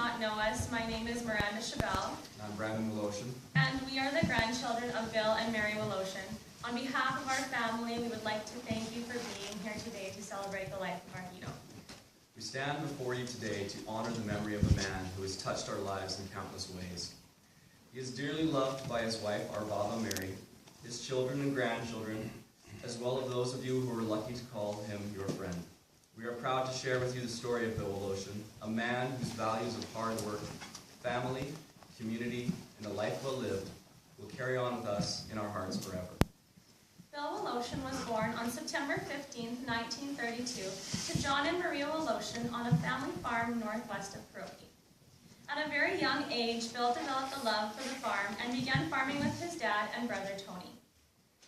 not know us, my name is Miranda Chabelle. And I'm Brandon and Woloshyn. And we are the grandchildren of Bill and Mary Woloshyn. On behalf of our family, we would like to thank you for being here today to celebrate the life of our Gido. We stand before you today to honor the memory of a man who has touched our lives in countless ways. He is dearly loved by his wife, our Baba Mary, his children and grandchildren, as well as those of you who are lucky to call him your friend. We are proud to share with you the story of Bill Woloshyn, a man whose values of hard work, family, community, and a life well lived will carry on with us in our hearts forever. Bill Woloshyn was born on September 15, 1932, to John and Maria Woloshyn on a family farm northwest of Kuroki. At a very young age, Bill developed a love for the farm and began farming with his dad and brother Tony.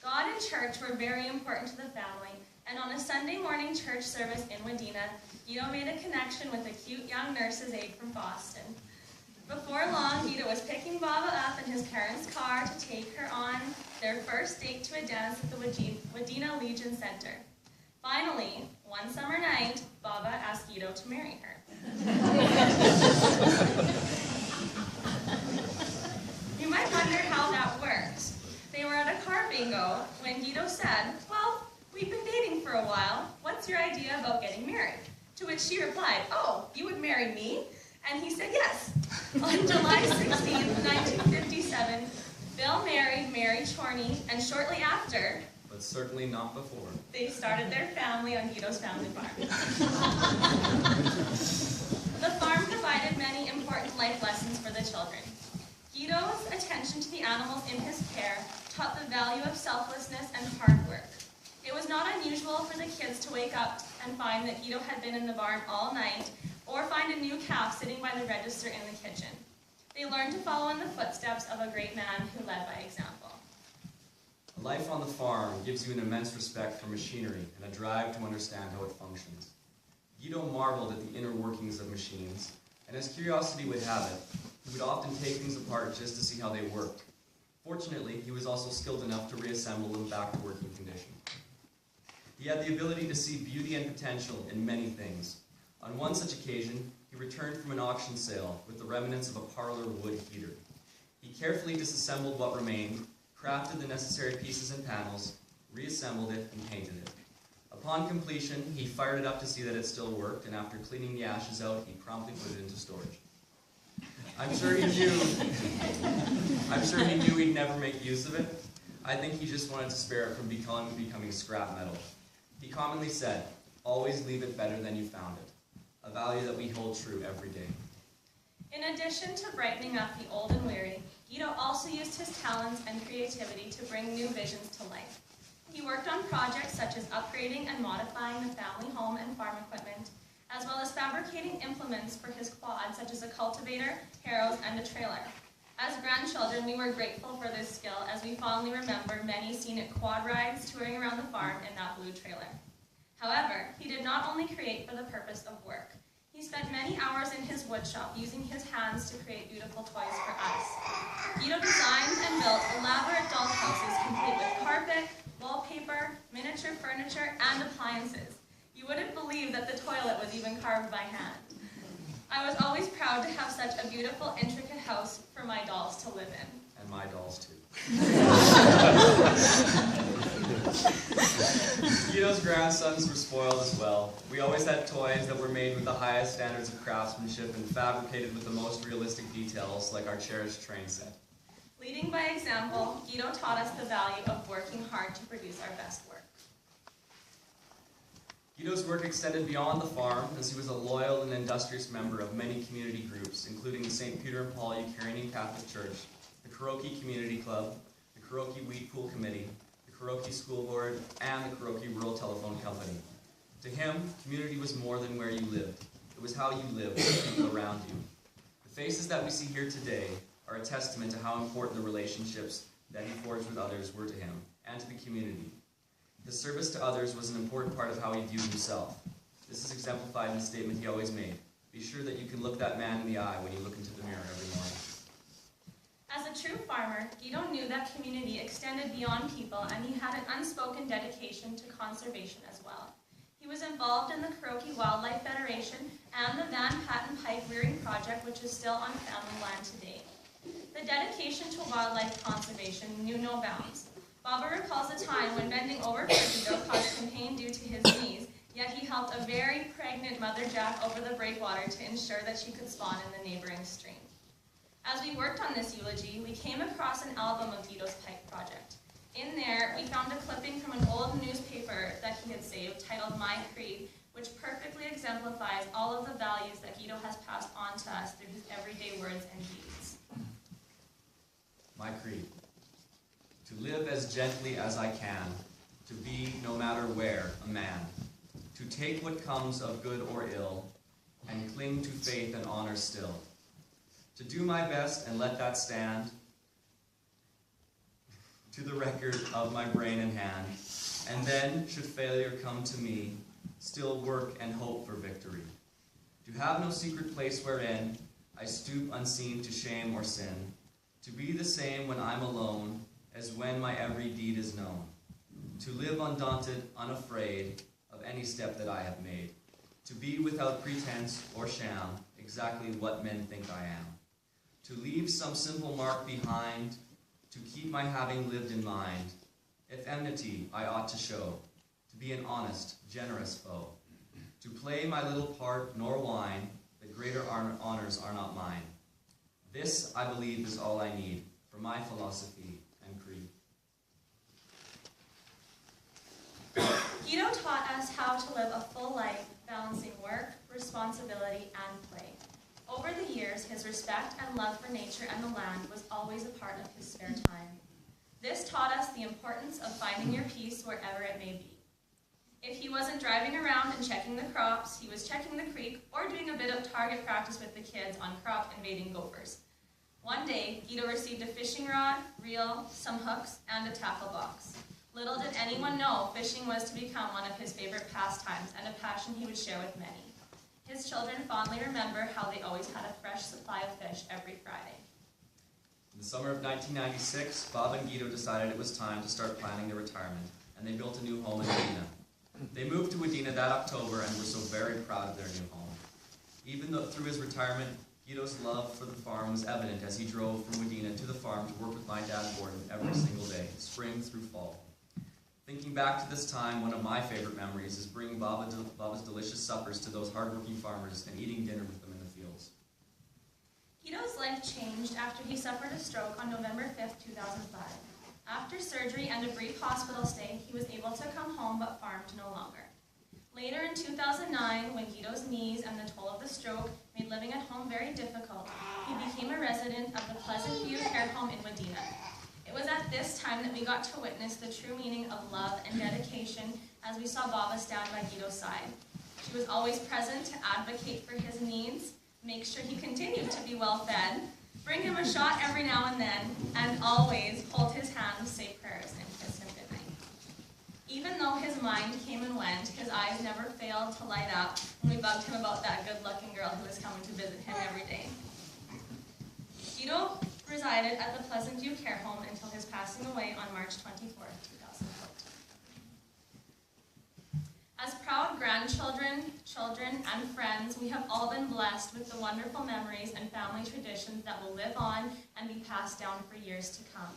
God and church were very important to the family, and on a Sunday morning church service in Wadena, Gido made a connection with a cute young nurse's aide from Boston. Before long, Gido was picking Baba up in his parents' car to take her on their first date to a dance at the Wadena Legion Center. Finally, one summer night, Baba asked Gido to marry her. You might wonder how that worked. They were at a car bingo when Gido said, "Well, we've been dating for a while. What's your idea about getting married?" To which she replied, "Oh, you would marry me?" And he said yes. On July 16, 1957, Bill married Mary Chorney, and shortly after, but certainly not before, they started their family on Gido's family farm. The farm provided many important life lessons for the children. Gido's attention to the animals in his care taught the value of selflessness and hard work. It was not unusual for the kids to wake up and find that Gido had been in the barn all night, or find a new calf sitting by the register in the kitchen. They learned to follow in the footsteps of a great man who led by example. A life on the farm gives you an immense respect for machinery and a drive to understand how it functions. Gido marveled at the inner workings of machines, and as curiosity would have it, he would often take things apart just to see how they worked. Fortunately, he was also skilled enough to reassemble them back to working condition. He had the ability to see beauty and potential in many things. On one such occasion, he returned from an auction sale with the remnants of a parlor wood heater. He carefully disassembled what remained, crafted the necessary pieces and panels, reassembled it, and painted it. Upon completion, he fired it up to see that it still worked, and after cleaning the ashes out, he promptly put it into storage. I'm sure he knew he'd never make use of it. I think he just wanted to spare it from becoming scrap metal. He commonly said, "Always leave it better than you found it," a value that we hold true every day. In addition to brightening up the old and weary, Gido also used his talents and creativity to bring new visions to life. He worked on projects such as upgrading and modifying the family home and farm equipment, as well as fabricating implements for his quad, such as a cultivator, harrows, and a trailer. As grandchildren, we were grateful for this skill, as we fondly remember many scenic quad rides touring around the farm in that blue trailer. However, he did not only create for the purpose of work. He spent many hours in his woodshop using his hands to create beautiful toys for us. Gido designed and built elaborate doll houses complete with carpet, wallpaper, miniature furniture, and appliances. You wouldn't believe that the toilet was even carved by hand. I was always proud to have such a beautiful, intricate house for my dolls to live in. And my dolls too. Gido's grandsons were spoiled as well. We always had toys that were made with the highest standards of craftsmanship and fabricated with the most realistic details, like our cherished train set. Leading by example, Gido taught us the value of working hard to produce our best work. Gido's work extended beyond the farm, as he was a loyal and industrious member of many community groups, including the St. Peter and Paul Ukrainian Catholic Church, the Kuroki Community Club, the Kuroki Wheat Pool Committee, the Kuroki School Board, and the Kuroki Rural Telephone Company. To him, community was more than where you lived. It was how you lived with the people around you. The faces that we see here today are a testament to how important the relationships that he forged with others were to him and to the community. His service to others was an important part of how he viewed himself. This is exemplified in the statement he always made: "Be sure that you can look that man in the eye when you look into the mirror every morning." As a true farmer, Gido knew that community extended beyond people, and he had an unspoken dedication to conservation as well. He was involved in the Kuroki Wildlife Federation and the Van Patten Pike Rearing Project project which is still on family land today. The dedication to wildlife conservation knew no bounds. Baba recalls a time when bending over for Gido caused him pain due to his knees, yet he helped a very pregnant mother jack over the breakwater to ensure that she could spawn in the neighboring stream. As we worked on this eulogy, we came across an album of Gido's pipe project. In there, we found a clipping from an old newspaper that he had saved titled My Creed, which perfectly exemplifies all of the values that Gido has passed on to us through his everyday words and deeds. My creed: to live as gently as I can, to be, no matter where, a man, to take what comes of good or ill, and cling to faith and honor still, to do my best and let that stand to the record of my brain and hand, and then, should failure come to me, still work and hope for victory, to have no secret place wherein I stoop unseen to shame or sin, to be the same when I'm alone as when my every deed is known, to live undaunted, unafraid of any step that I have made, to be without pretense or sham exactly what men think I am, to leave some simple mark behind, to keep my having lived in mind. If enmity I ought to show, to be an honest, generous foe, to play my little part nor whine, the greater honors are not mine. This, I believe, is all I need for my philosophy and creed. Gido taught us how to live a full life, balancing work, responsibility, and play. Over the years, his respect and love for nature and the land was always a part of his spare time. This taught us the importance of finding your peace wherever it may be. If he wasn't driving around and checking the crops, he was checking the creek or doing a bit of target practice with the kids on crop invading gophers. One day, Gido received a fishing rod, reel, some hooks, and a tackle box. Little did anyone know fishing was to become one of his favorite pastimes and a passion he would share with many. His children fondly remember how they always had a fresh supply of fish every Friday. In the summer of 1996, Bob and Gido decided it was time to start planning their retirement, and they built a new home in Wadena. They moved to Wadena that October and were so very proud of their new home. Even though through his retirement, Gido's love for the farm was evident as he drove from Wadena to the farm to work with my dad Gordon every single day, spring through fall. Thinking back to this time, one of my favorite memories is bringing Baba's delicious suppers to those hardworking farmers and eating dinner with them in the fields. Gido's life changed after he suffered a stroke on November 5th, 2005. After surgery and a brief hospital stay, he was able to come home but farmed no longer. Later in 2009, when Gido's knees and the toll of the stroke made living at home very difficult, he became a resident of the Pleasant View Care Home in Wadena. It was at this time that we got to witness the true meaning of love and dedication as we saw Baba stand by Gido's side. She was always present to advocate for his needs, make sure he continued to be well fed, bring him a shot every now and then, and always hold his hand, say prayers, and kiss him goodnight. Even though his mind came and went, his eyes never failed to light up when we bugged him about that good-looking girl who was coming to visit him every day. Gido resided at the Pleasant View Care Home until his passing away on March 24th, 2014. As proud grandchildren, children, and friends, we have all been blessed with the wonderful memories and family traditions that will live on and be passed down for years to come.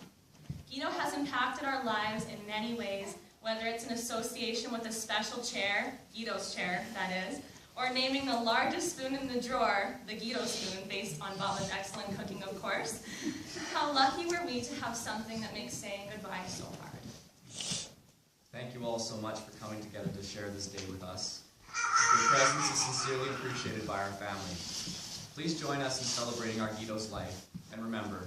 Gido has impacted our lives in many ways, whether it's an association with a special chair, Gido's chair, that is, or naming the largest spoon in the drawer, the Gido spoon, based on Baba's excellent cooking, of course. How lucky were we to have something that makes saying goodbye so hard. Thank you all so much for coming together to share this day with us. Your presence is sincerely appreciated by our family. Please join us in celebrating our Gido's life, and remember,